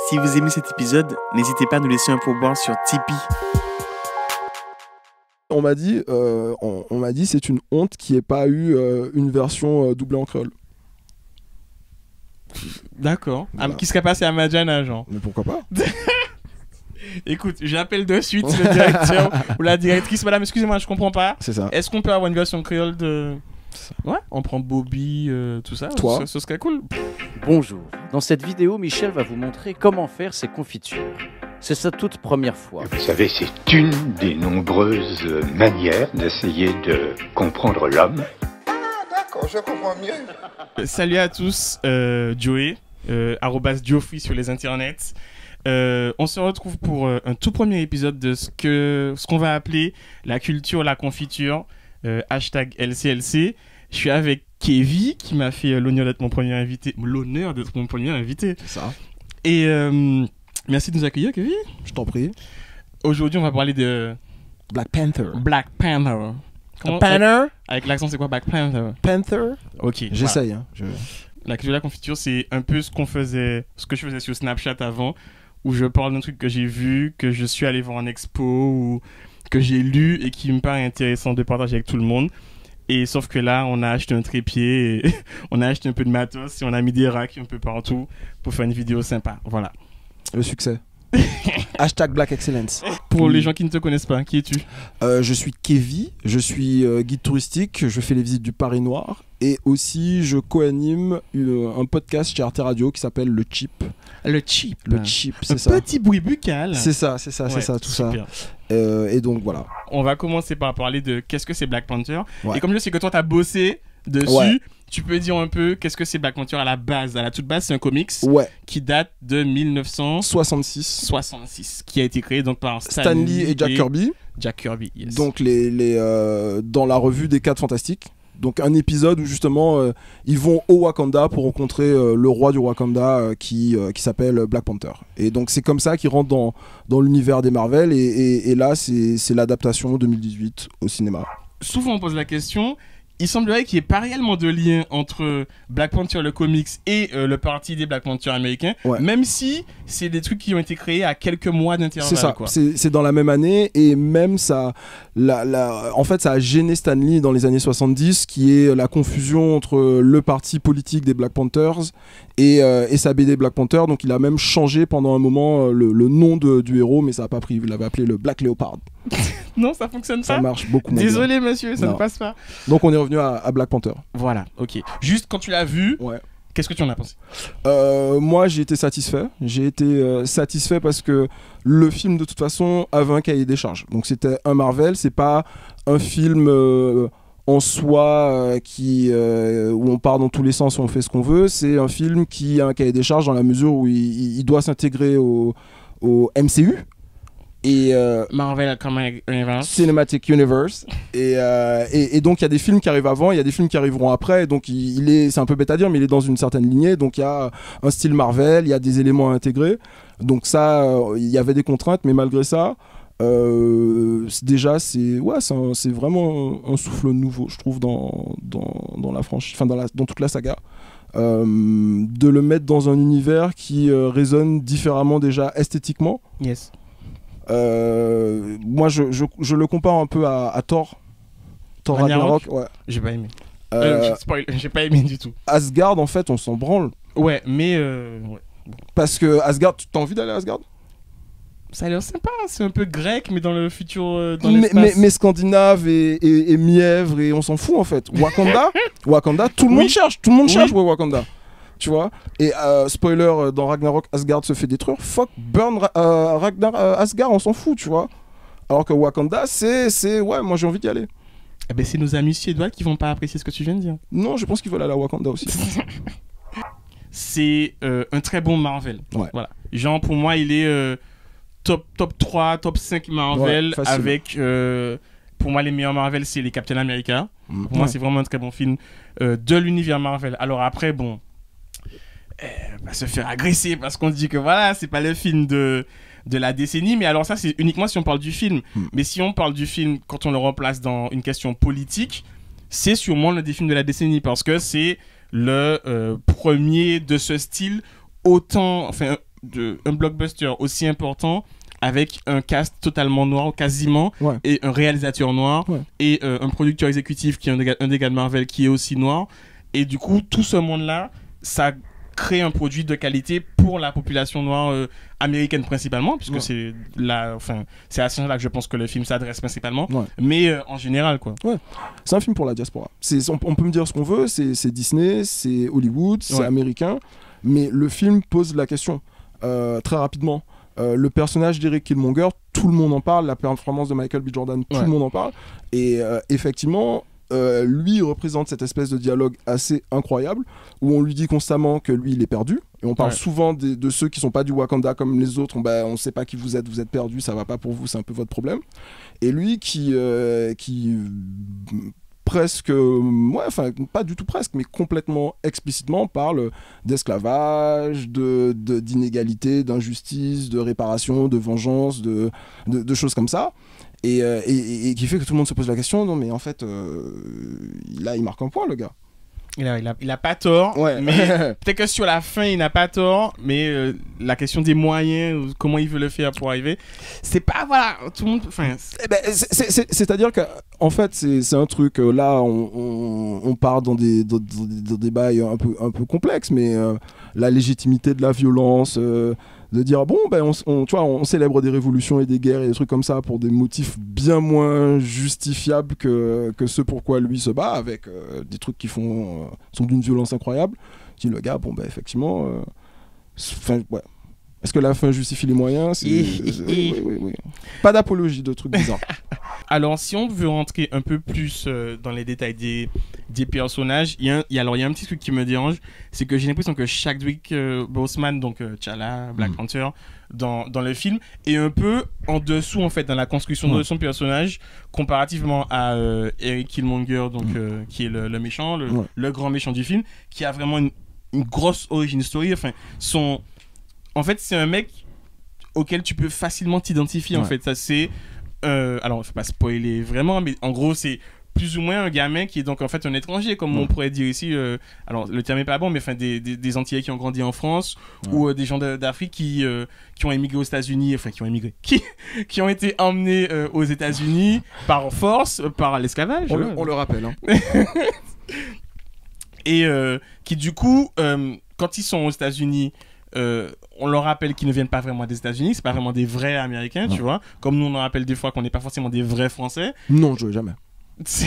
Si vous aimez cet épisode, n'hésitez pas à nous laisser un pourboire sur Tipeee. On m'a dit, c'est une honte qu'il n'y ait pas eu une version doublée en créole. D'accord. Voilà. Qui serait passé à Madjana, genre. Mais pourquoi pas? Écoute, j'appelle de suite le directeur ou la directrice. Madame, excusez-moi, je comprends pas. C'est ça. Est-ce qu'on peut avoir une version créole de... Ouais, on prend Bobby, tout ça. Toi. Ce serait cool. Bonjour, dans cette vidéo, Michel va vous montrer comment faire ses confitures. C'est sa toute première fois. Vous savez, c'est une des nombreuses manières d'essayer de comprendre l'homme. D'accord, je comprends mieux. Salut à tous, Joey, @Geoffrey sur les internets. On se retrouve pour un tout premier épisode de ce qu'on va appeler la culture, la confiture, #LCLC. Je suis avec Kevin qui m'a fait l'honneur d'être mon premier invité. C'est ça. Et merci de nous accueillir, Kevin. Je t'en prie. Aujourd'hui, on va parler de Black Panther. Black Panther. Panther. Avec l'accent, c'est quoi Black Panther? Panther. Ok. J'essaye. Hein. La culture de la confiture, c'est un peu ce que je faisais sur Snapchat avant, où je parle d'un truc que j'ai vu, que je suis allé voir en expo, ou que j'ai lu et qui me paraît intéressant de partager avec tout le monde. Et sauf que là, on a acheté un trépied, et on a acheté un peu de matos et on a mis des racks un peu partout pour faire une vidéo sympa. Voilà. Le succès. #Black Excellence. Pour les gens qui ne te connaissent pas, qui es-tu? Je suis Kevin, je suis guide touristique, je fais les visites du Paris Noir et aussi je co-anime un podcast chez Arte Radio qui s'appelle Le Chip. Le Chip. Le Chip, Un c'est ça. petit bruit buccal. C'est ça, Ouais, tout ça. super. Et donc voilà. On va commencer par parler de qu'est-ce que c'est Black Panther. Ouais. Et comme je sais que toi, t'as bossé dessus, Ouais. tu peux dire un peu qu'est-ce que c'est Black Panther à la base. À la toute base, c'est un comics Ouais, qui date de 1966, 66. qui a été créé donc par Stan Lee et Jack Kirby. Jack Kirby, yes. Donc dans la revue des 4 Fantastiques. Donc un épisode où justement ils vont au Wakanda pour rencontrer le roi du Wakanda qui s'appelle Black Panther. Et donc c'est comme ça qu'ils rentrent dans l'univers des Marvel et là c'est l'adaptation 2018 au cinéma. Souvent, on pose la question. Il semblerait qu'il n'y ait pas réellement de lien entre Black Panther, le comics, et le parti des Black Panther américains, Ouais. même si c'est des trucs qui ont été créés à quelques mois d'intervalle. C'est ça, quoi. c'est dans la même année et même ça, en fait ça a gêné Stan Lee dans les années 70 qui est la confusion entre le parti politique des Black Panthers et sa BD Black Panther, donc il a même changé pendant un moment le nom du héros mais ça n'a pas pris, il l'avait appelé le Black Leopard. Non, ça fonctionne Ça pas. marche beaucoup moins bien. Désolé, monsieur, ça Non. ne passe pas. Donc on est revenu à Black Panther. Voilà, ok. Juste quand tu l'as vu, Ouais. qu'est-ce que tu en as pensé? Moi j'ai été satisfait. J'ai été satisfait parce que le film de toute façon avait un cahier des charges. Donc c'était un Marvel, c'est pas un film en soi où on part dans tous les sens et on fait ce qu'on veut. C'est un film qui a un cahier des charges dans la mesure où il doit s'intégrer au MCU. Et Marvel Comic Universe. Cinematic Universe et donc il y a des films qui arrivent avant, il y a des films qui arriveront après, et donc c'est un peu bête à dire mais il est dans une certaine lignée, donc il y a un style Marvel, il y a des éléments à intégrer, donc ça il y avait des contraintes mais malgré ça déjà c'est vraiment un souffle nouveau je trouve dans la franchise, enfin dans toute la saga. De le mettre dans un univers qui résonne différemment déjà esthétiquement. Yes. Moi je le compare un peu à Thor Ragnarok. ouais. J'ai pas aimé. Euh, J'ai pas aimé du tout. Asgard en fait on s'en branle Ouais, mais ouais. parce que Asgard, t'as envie d'aller à Asgard? Ça a l'air sympa, c'est un peu grec, mais dans le futur, dans mais, l'espace. mais scandinave et mièvre et on s'en fout en fait. Wakanda, tout le monde cherche, ouais, Wakanda. Tu vois, et spoiler, dans Ragnarok, Asgard se fait détruire. Fuck, burn Asgard, on s'en fout, tu vois. Alors que Wakanda, ouais, moi j'ai envie d'y aller. Eh ben, c'est nos amis suédois qui vont pas apprécier ce que tu viens de dire. Non, je pense qu'ils veulent aller à Wakanda aussi. C'est un très bon Marvel. Ouais. Voilà. Genre, pour moi, il est top 3, top 5 Marvel, Ouais, facile. avec... pour moi, les meilleurs Marvel, c'est les Captain America. Pour moi, c'est vraiment un très bon film de l'univers Marvel. Alors après, bon... se faire agresser parce qu'on dit que voilà, c'est pas le film de la décennie, mais alors ça c'est uniquement si on parle du film. Mais si on parle du film quand on le remplace dans une question politique, c'est sûrement l'un des films de la décennie parce que c'est le premier de ce style, autant, enfin un blockbuster aussi important avec un cast totalement noir, quasiment, et un réalisateur noir, et un producteur exécutif qui est un des gars de Marvel qui est aussi noir. Et du coup, tout ce monde-là, ça crée un produit de qualité pour la population noire américaine principalement, puisque c'est à ce moment-là que je pense que le film s'adresse principalement, mais en général, quoi. C'est un film pour la diaspora. On peut me dire ce qu'on veut, c'est Disney, c'est Hollywood, c'est américain, mais le film pose la question très rapidement. Le personnage d'Eric Killmonger, tout le monde en parle, la performance de Michael B. Jordan, tout le monde en parle, et effectivement lui représente cette espèce de dialogue assez incroyable où on lui dit constamment que lui il est perdu, et on parle souvent de ceux qui sont pas du Wakanda comme les autres, on sait pas qui vous êtes perdu, ça va pas pour vous, c'est un peu votre problème, et lui qui presque, pas du tout presque, mais complètement explicitement parle d'esclavage, d'inégalité, d'injustice, de réparation, de vengeance, de choses comme ça. Et qui fait que tout le monde se pose la question, non mais en fait, là il marque un point le gars. Il a pas tort, mais peut-être que sur la fin il n'a pas tort, mais la question des moyens, comment il veut le faire pour arriver, c'est pas, voilà, tout le monde, c'est-à-dire que en fait c'est un truc, là on part dans des bails un peu complexes, mais la légitimité de la violence, de dire bon tu vois, on célèbre des révolutions et des guerres et des trucs comme ça pour des motifs bien moins justifiables que ceux pourquoi lui se bat, avec des trucs qui sont d'une violence incroyable. Je dis le gars, effectivement, est-ce que la fin justifie les moyens? Oui. Pas d'apologie de trucs bizarres. Alors, si on veut rentrer un peu plus dans les détails des personnages, il y a un petit truc qui me dérange, c'est que j'ai l'impression que Chadwick Boseman, donc T'Challa, Black Panther, dans le film, est un peu en dessous, en fait, dans la construction de son personnage, comparativement à Eric Killmonger, donc, qui est le méchant, le grand méchant du film, qui a vraiment une grosse origin story. En fait, c'est un mec auquel tu peux facilement t'identifier, en fait. Ça, c'est... alors, il ne faut pas spoiler vraiment, mais en gros, c'est plus ou moins un gamin qui est donc en fait un étranger, comme on pourrait dire ici. Alors, le terme n'est pas bon, mais des Antillais qui ont grandi en France, ou des gens d'Afrique qui ont émigré aux États-Unis, qui ont été emmenés aux États-Unis par force, par l'esclavage. On le rappelle. Hein. Et qui, du coup, quand ils sont aux États-Unis, on leur rappelle qu'ils ne viennent pas vraiment des États-Unis, c'est pas vraiment des vrais Américains, tu vois. Comme nous, on leur rappelle des fois qu'on n'est pas forcément des vrais Français. Non, je jamais. Ça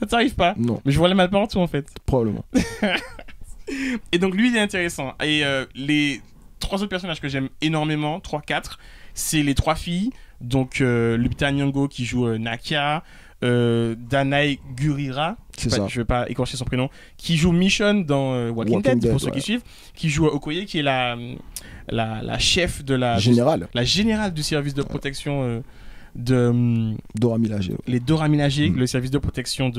t'arrive pas? Non. Mais je vois le mal partout, en fait. Probablement. Et donc, lui, il est intéressant. Et les 3 autres personnages que j'aime énormément, 3-4, c'est les 3 filles. Donc, Lupita Nyong'o qui joue Nakia, Danai Gurira, je vais pas écorcher son prénom, qui joue Michonne dans Walking Dead, pour ceux qui suivent, qui joue Okoye, qui est la chef de la générale du service de protection de Dora Milaje. Les Dora Milaje, le service de protection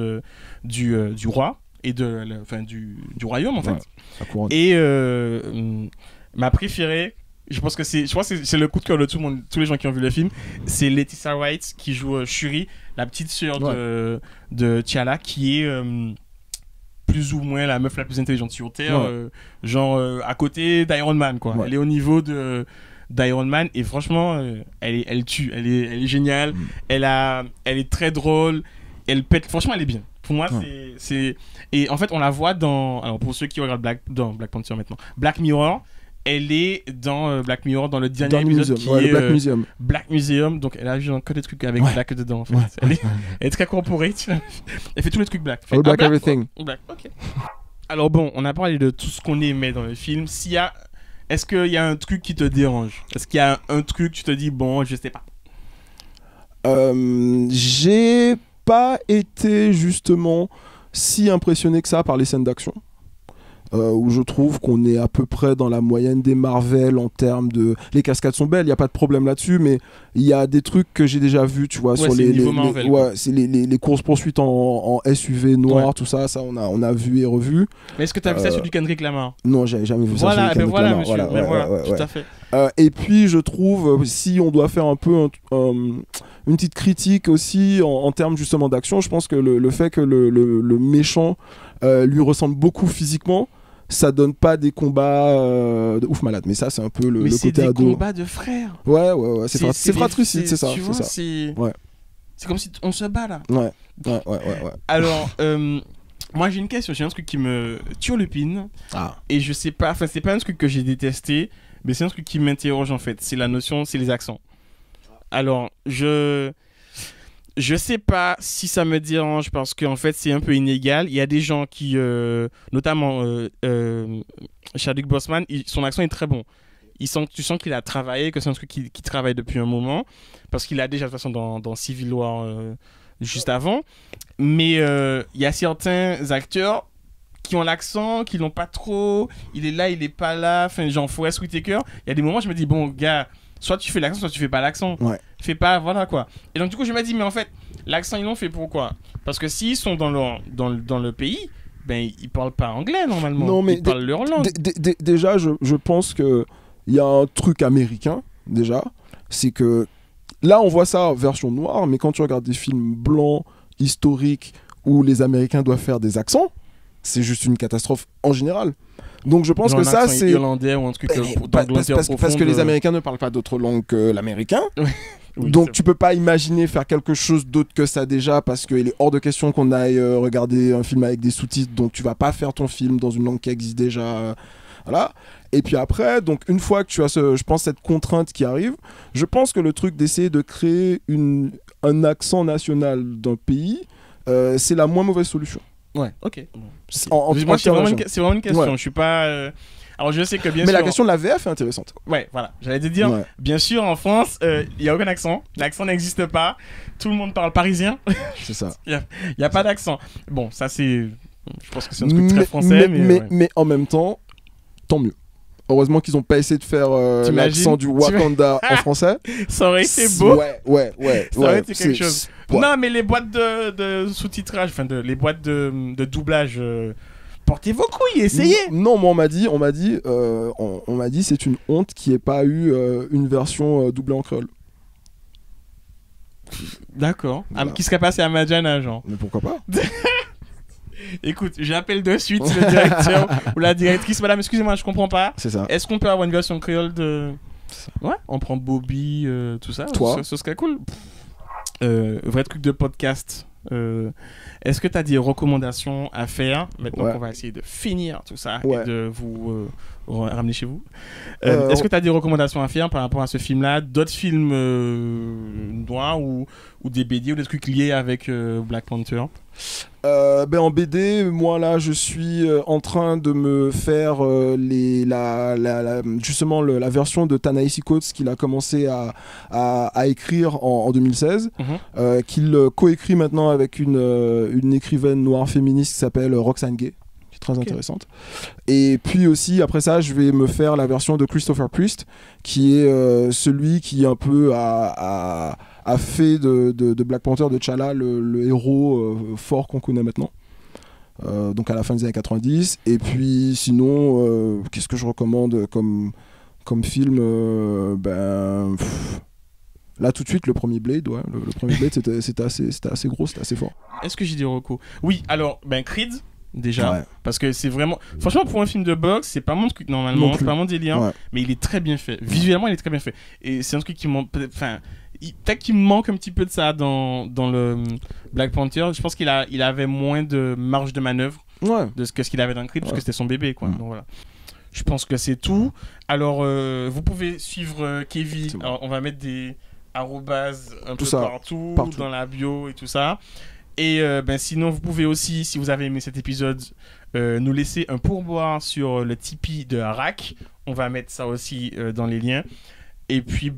du roi et du royaume, en fait. Et ma préférée, je pense que c'est le coup de cœur de tout le monde, tous les gens qui ont vu le film, c'est Letitia Wright qui joue Shuri, la petite sœur de T'Challa, qui est plus ou moins la meuf la plus intelligente sur Terre, à côté d'Iron Man, quoi. Elle est au niveau d'Iron Man, et franchement elle tue, elle est géniale, elle est très drôle, elle pète, franchement elle est bien. Pour moi, c'est et en fait on la voit alors pour ceux qui regardent Black Panther maintenant, Black Mirror. Elle est dans Black Mirror, dans le dernier épisode qui est Black Museum. Black Museum, donc elle a vu que des trucs avec Black dedans, en fait. Elle est très corporate. Elle fait tous les trucs Black. All Black, everything. Black, ok. Alors bon, on a parlé de tout ce qu'on aimait dans le film. Est-ce qu'il y a un truc qui te dérange? Est-ce qu'il y a un truc tu te dis, bon, je sais pas? J'ai pas été justement si impressionné que ça par les scènes d'action. Où je trouve qu'on est à peu près dans la moyenne des Marvel en termes de... Les cascades sont belles, il n'y a pas de problème là-dessus, mais il y a des trucs que j'ai déjà vus, tu vois, sur c'est les courses-poursuites en SUV noir, tout ça on a vu et revu. Mais est-ce que tu as vu ça sur du Kendrick Lamar? Non, j'avais jamais vu ça sur du Kendrick Lamar. Voilà, tout à fait. Et puis je trouve, si on doit faire un peu une petite critique aussi en termes justement d'action, je pense que le fait que le méchant lui ressemble beaucoup physiquement, ça donne pas des combats de ouf malade. Mais ça, c'est un peu le côté ado. Mais c'est des combats de frères. Ouais. C'est fratricide, c'est ça. Tu vois, ça. C'est comme si on se bat là. Ouais. Alors, moi j'ai une question, j'ai un truc qui me turlupine. Et je sais pas, enfin c'est pas un truc que j'ai détesté, mais c'est un truc qui m'interroge en fait. C'est la notion, c'est les accents. Alors, je sais pas si ça me dérange parce qu'en fait c'est un peu inégal. Il y a des gens qui, notamment Chadwick Boseman, son accent est très bon. Tu sens qu'il a travaillé, que c'est un truc qu'il travaille depuis un moment, parce qu'il a déjà de toute façon dans Civil War juste avant. Mais il y a certains acteurs qui ont l'accent, qui l'ont pas trop. Il est là, il est pas là. Enfin, genre Forest Whitaker. Il y a des moments, je me dis bon gars, soit tu fais l'accent, soit tu fais pas l'accent. Ouais. Fais pas, voilà quoi. Et donc du coup, je me dis mais en fait, l'accent ils l'ont fait pourquoi ? Parce que s'ils sont dans le pays, ben ils parlent pas anglais normalement. Non, mais ils parlent leur langue. Déjà, je pense que il y a un truc américain déjà, c'est que là on voit ça en version noire, mais quand tu regardes des films blancs historiques où les Américains doivent faire des accents, c'est juste une catastrophe en général. Donc je pense que ça c'est irlandais ou un truc parce que les Américains ne parlent pas d'autre langue que l'américain. Oui, donc tu peux pas imaginer faire quelque chose d'autre que ça déjà, parce qu'il est hors de question qu'on aille regarder un film avec des sous-titres, donc tu vas pas faire ton film dans une langue qui existe déjà. Voilà. Et puis après, donc une fois que tu as je pense cette contrainte qui arrive, je pense que le truc d'essayer de créer un accent national d'un pays, c'est la moins mauvaise solution. Ouais, ok. Moi, c'est vraiment une question. Ouais. Je suis pas. Alors je sais que bien mais sûr. La question de la VF est intéressante. Ouais, voilà. J'allais te dire, bien sûr, en France, il n'y a aucun accent. L'accent n'existe pas. Tout le monde parle parisien. C'est ça. Il n'y a pas d'accent. Bon, ça c'est. Je pense que c'est un truc très français. Mais en même temps, tant mieux. Heureusement qu'ils n'ont pas essayé de faire l'accent du Wakanda en français. Ça aurait été beau. Ouais. Ça aurait été quelque chose. Ouais. Non, mais les boîtes de sous-titrage, enfin les boîtes de doublage, portez vos couilles, essayez. Non, moi on m'a dit c'est une honte qu'il n'y ait pas eu une version doublée en créole. D'accord. Voilà. Qui serait passé à Madjana, genre. Mais pourquoi pas. Écoute, j'appelle de suite le directeur ou la directrice. Madame, excusez-moi, je comprends pas. C'est ça. Est-ce qu'on peut avoir une version créole de... Ouais, on prend Bobby, tout ça. Toi. Ce serait cool. Vrai truc de podcast. Est-ce que tu as des recommandations à faire maintenant qu'on va essayer de finir tout ça et de vous ramener chez vous? Est-ce que tu as des recommandations à faire par rapport à ce film-là? D'autres films noirs ou des BD ou des trucs liés avec Black Panther? En BD, moi là je suis en train de me faire justement la version de Ta-Nehisi Coates qu'il a commencé à écrire en 2016, qu'il coécrit maintenant avec une écrivaine noire féministe qui s'appelle Roxane Gay, qui est très intéressante. Et puis aussi après ça je vais me faire la version de Christopher Priest, qui est celui qui un peu a fait de Black Panther, de T'Challa, le héros fort qu'on connaît maintenant. Donc à la fin des années 90. Et puis sinon, qu'est-ce que je recommande comme film là tout de suite, le premier Blade, le premier Blade c'était assez gros, c'était assez fort. Est-ce que j'ai des recos? Oui, alors Creed déjà, parce que c'est vraiment, franchement, pour un film de boxe, c'est pas mon truc normalement, c'est pas mon délire, mais il est très bien fait, visuellement il est très bien fait, et c'est un truc qui manque, enfin peut-être qu'il manque un petit peu de ça dans le Black Panther. Je pense qu'il avait moins de marge de manœuvre de ce qu'il avait dans Creed, parce que c'était son bébé, quoi. Donc voilà. Je pense que c'est tout. Alors, vous pouvez suivre Kevin. Bon. Alors, on va mettre des arrobas un peu partout dans la bio et tout ça. Et sinon, vous pouvez aussi, si vous avez aimé cet épisode, nous laisser un pourboire sur le Tipeee de RAC. On va mettre ça aussi dans les liens. Et puis,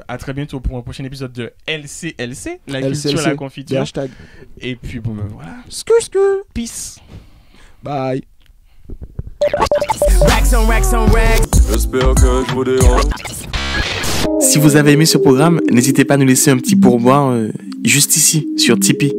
à très bientôt pour un prochain épisode de LCLC, la culture, la confiture. Hashtag. Et puis, voilà. Skur. Peace. Bye. J'espère que je vous dérange. Si vous avez aimé ce programme, n'hésitez pas à nous laisser un petit pourboire juste ici, sur Tipeee.